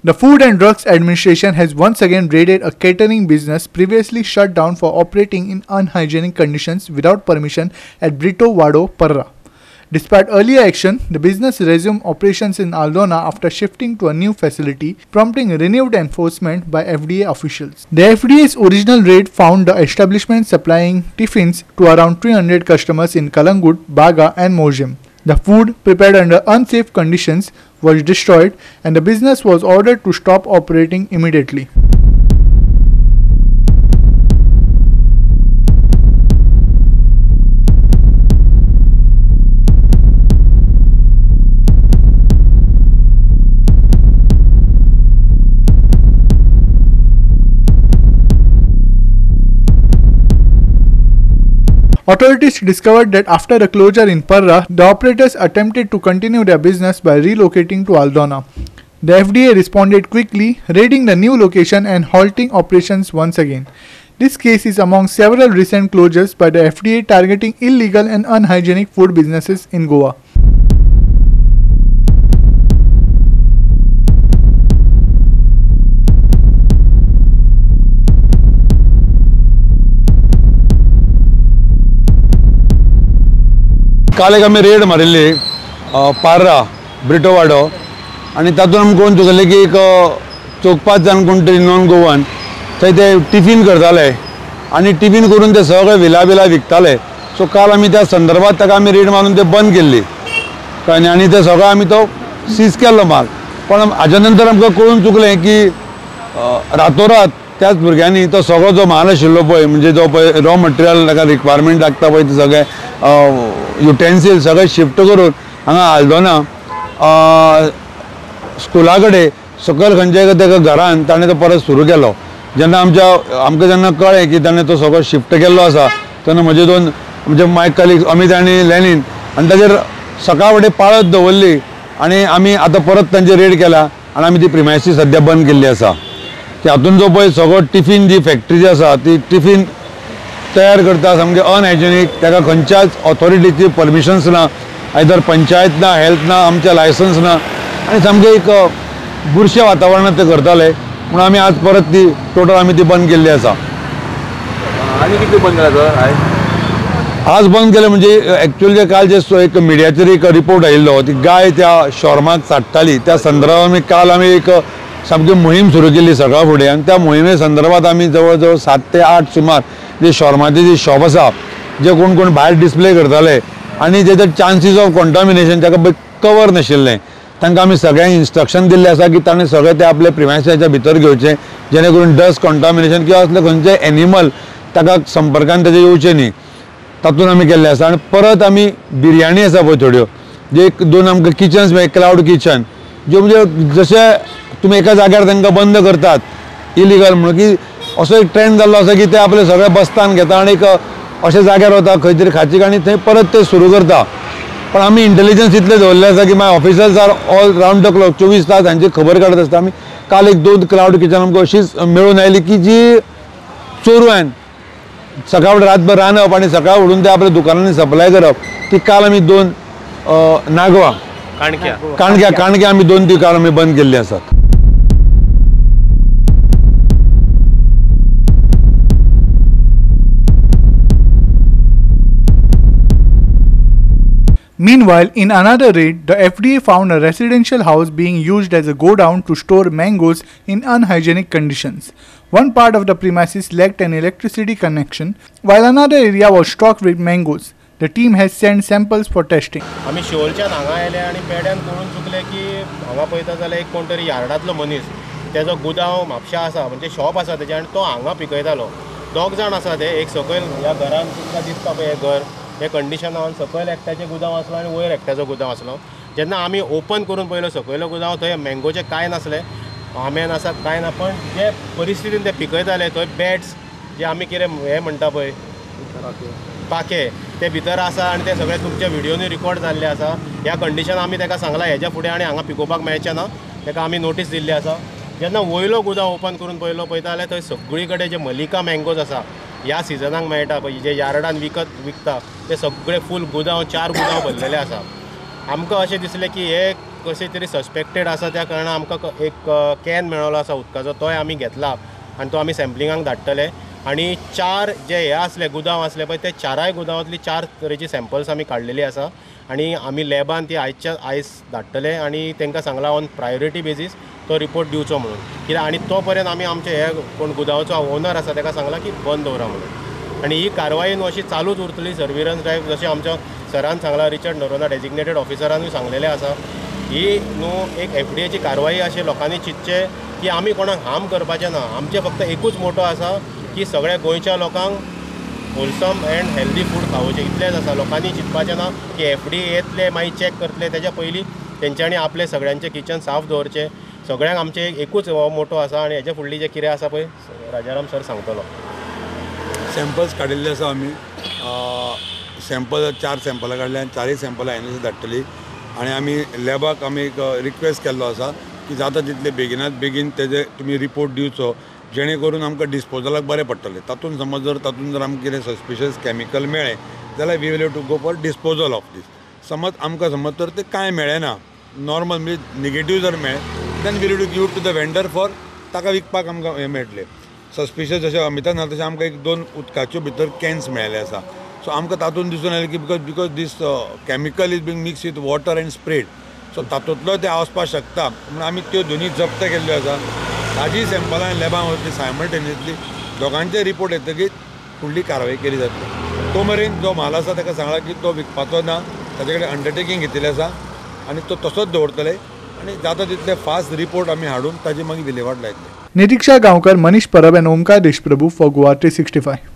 The Food and Drugs Administration has once again raided a catering business previously shut down for operating in unhygienic conditions without permission at Brito Vado, Parra. Despite earlier action, the business resumed operations in Aldona after shifting to a new facility, prompting renewed enforcement by FDA officials. The FDA's original raid found the establishment supplying tiffins to around 300 customers in Kalangut, Baga and Mojim. The food, prepared under unsafe conditions, was destroyed and the business was ordered to stop operating immediately. Authorities discovered that after the closure in Parra, the operators attempted to continue their business by relocating to Aldona. The FDA responded quickly, raiding the new location and halting operations once again. This case is among several recent closures by the FDA targeting illegal and unhygienic food businesses in Goa. काल एक आमी red मारिल्ली Parra Brito वाडो आनी तातूंत आमकां कोण चुकले की एक 4-5 जाण कोण तरी नॉन गोवन थंय ते टिफीन करताले आनी टिफीन करून ते सगळे विला विकताले. सो काल आमी त्या संदर्भात ताका आमी रेड मारून ते बंद केल्ली कळ्ळें आनी ते सगळो आमी तो सीज केल्लो माल. पण हाज्या नंतर आमकां कळून चुकलें की रातोरात त्याच भुरग्यांनी तो सगळो जो माल आशिल्लो पळय म्हणजे जो पळय रॉ मटेरियल ताका रिक्वायरमेंट लागता पळय ते सगळे युटेन्सील सगळे शिफ्ट करून हांगा आल्दोना स्कुला कडेन सकयल खंयच्या ताका घरान ताणें तो परत सुरू केलो. जेन्ना आमकां जेन्ना कळ्ळें की ताणें तो सगळो शिफ्ट केल्लो आसा तेन्ना म्हजे दोन म्हणजे माय कलीग अमित आनी लेनीन आनी ताचेर सकाळ फुडें पाळत दवरली आनी आमी आतां परत तांचेर रेड केला आनी आमी ती प्रिमायसीस सद्या बंद केल्ली आसा. की हातून जो पळय सगळो टिफीन जी फॅक्टरी जी आसा ती टिफीन तयार करता सामके अनहायजेनीक ताका खंयच्याच ऑथॉरिटीची परमिशन्स ना आयदर पंचायत ना हेल्थ ना आमचे लायसन्स ना आनी सामके एक बुरशे वातावरणांत ते करताले म्हणून आमी आज परत ती टोटल आमी ती बंद केल्ली आसा. आनी कितले बंद केला आज बंद केले म्हणजे एक्चुअली जे काल जे एक मिडियाचेर एक रिपोर्ट आयिल्लो ती गाय त्या शॉर्माक चाडटाली त्या संदर्भात काल आमी एक सामकी मोहीम सुरू केली सकाळ फुडें आनी त्या मोहिमे संदर्भात आमी जवळ जवळ 7 ते 8 सुमार जे शॉर्माचे जी शॉप आसा जे कोण भायर डिस्प्ले करताले आनी जेचे चान्सीस ऑफ कॉन्टामिनेशन ताका कवर नाशिल्लें तांकां आमी सगळ्यांक इन्स्ट्रक्शन दिल्लें आसा की ताणें सगळें ते आपले प्रिमायसाच्या भितर घेवचें जेणे करून डस्ट कॉन्टामिनेशन किंवा असले खंयचे एनिमल ताका संपर्कांत ताचे येवचे न्ही तातूंत आमी केल्लें आसा. आनी परत आमी बिरयाणी आसा पळय थोड्यो जे 2 आमकां किचन्स मेळटा क्लाउड किचन ज्यो म्हणजे जशे तुमी एका जाग्यार तांकां बंद करतात इलिगल म्हणून की असो एक ट्रेंड जाल्लो आसा की ते आपले सगळे बस्तान घेता आनी एक अशे जाग्यार वता खंय तरी खाचीक आनी थंय परत ते सुरू करता. पण आमी इंटेलिजन्स इतले दवरले आसा की my officers are all round the clock 24 तास हांची खबर काडत आसता. आमी काल एक 2 क्लाउड किचन आमकां अशीच मेळून आयली की जी चोरवान सकाळ फुडें रातभर रांदप आनी सकाळ उठून ते आपल्या दुकानांनी सप्लाय करप ती काल आमी 2 नागवा काणक्या आमी 2 ती काल आमी बंद केल्ली आसात. Meanwhile, in another raid, the FDA found a residential house being used as a godown to store mangoes in unhygienic conditions. One part of the premises lacked an electricity connection, while another area was stocked with mangoes. The team has sent samples for testing. आमी शिवोलच्यान हांगा आयले आनी पेड्यान करून चुकले की हांगा पळयता जाल्यार एक कोण तरी यार्डांतलो मनीस तेजो गुदांव म्हापशा आसा म्हणजे शॉप आसा तेजे आनी तो हांगा पिकयतालो. 2 जाण आसा ते एक सकयल ह्या घरान तुमकां दिसता पळय हें घर हे कंडिशनान सकयल एकट्याचें गुदांव आसलो आनी वयर एकट्याचो गुदांव आसलो. जेन्ना आमी ओपन करून पळयलो सकयलो गुदांव थंय मँगोचें कांय नासलें आंब्यान आसा कांय ना पण जे परिस्थितीन ते पिकयताले थंय बॅट्स जे आमी कितें हें म्हणटा पळय पाके ते भितर आसा आनी ते सगळे तुमच्या व्हिडियोनी रिकॉर्ड जाल्ले आसा. ह्या कंडिशन आमी ताका सांगला हेज्या फुडें आनी हांगा पिकोवपाक मेळचें ना ताका आमी नोटीस दिल्ली आसा. जेन्ना वयलो गुदांव ओपन करून पळयलो पळयता जाल्यार थंय सगळी कडेन जे मलिका मँगोज आसा ह्या सिजनाक मेळटा पळय जे यार्डान विकता ते सगळे फूल गुदांव 4 गुदांव भरलेले आसा. आमकां अशें दिसलें की हे कशें तरी सस्पेक्टेड आसा त्या कारणान आमकां एक कॅन मेळ्ळो आसा उदकाचो, तोय आमी घेतला आनी तो आमी सॅम्पलिंगाक धाडटले. आनी 4 जे हे आसले गुदांव आसले पळय ते 4 गुदांवांतली 4 तरेची सॅम्पल्स आमी काडलेली आसा आनी आमी लॅबान ती आयज धाडटले आनी तांकां सांगला ऑन प्रायोरिटी बेजीस तो रिपोर्ट दिवचो म्हणून. कित्याक आनी तो पर्यंत आमी आमचे हे कोण गुदांवाचो ओनर आसा ताका सांगला की बंद दवरा म्हणून. आनी ही कारवाई न्हू अशी चालूच उरतली. सर्विलन्स ड्रायव्ह जशें आमच्या सरान सांगला, रिचर्ड नरोना डेजिग्नेटेड ऑफिसरानूय सांगलेलें आसा, ही न्हू एक FDAची कारवाई अशी लोकांनी चिंतचे की आमी कोणाक हार्म करपाचें ना. आमचें फक्त एकूच मोटो आसा की सगळ्या गोंयच्या लोकांक होलसम एंड हेल्दी फूड खावचें, इतलेंच आसा. लोकांनी चिंतपाचें ना की FDA येतले मागीर चॅक करतले, तेच्या पयलीं तेंच्यांनी आपले सगळ्यांचें किचन साफ दवरचें. सगळ्यांक आमचे एकूच मोटो आसा आनी हेच्या फुडली जें कितें आसा पळय राजाराम सर सांगतलो. सॅम्पल्स काडिल्ले आसा आमी. सॅम्पल 4 सॅम्पलां काडले आनी 4 सॅम्पलां एनएलसी धाडटली आनी आमी लॅबाक आमी एक रिक्वेस्ट केल्लो आसा की जाता तितले बेगिनात बेगीन तेजे तुमी रिपोर्ट दिवचो, जेणे करून आमकां डिस्पोजलाक बरें पडटलें. तातूंत समज जर आमकां कितें सस्पिशियस कॅमिकल मेळ्ळें जाल्यार we will have to go for disposal of these. समज आमकां समज तर ते कांय मेळ्ळें ना, नॉर्मल म्हणजे निगेटीव जर मेळ्ळें then we will give to the vendor for ताका विकपाक आमकां हें मेळटलें. सस्पिशियस जशें अमितान सांगता तशें आमकां 1-2 उदकाच्यो भितर कॅन्स मेळ्ळे आसा. सो आमकां तातूंत दिसून आयलें की because this chemical is being mixed with water and spread, so तातूंतलो ते वचपाक शकता म्हणून आमी त्यो दोनी जप्त केल्ल्यो आसा. ताजी सॅम्पलां लॅबान वतली सायमल्टेनियसली. दोगांचे रिपोर्ट येतकीर फुडली कारवाई केली जातली. तो मेरेन जो म्हाल आसा ताका सांगला की तो विकपाचो ना, ताचे कडेन अंडरटेकींग घेतिल्लें आसा आनी तो तसोच दवरतले आनी जाता तितले फास्ट रिपोर्ट आमी हाडून ताजी मागीर विलेवाट लायतले. निरीक्षा गांवकर, मनीष परब एंड ओमकार देशप्रभू फॉर गोवा 365.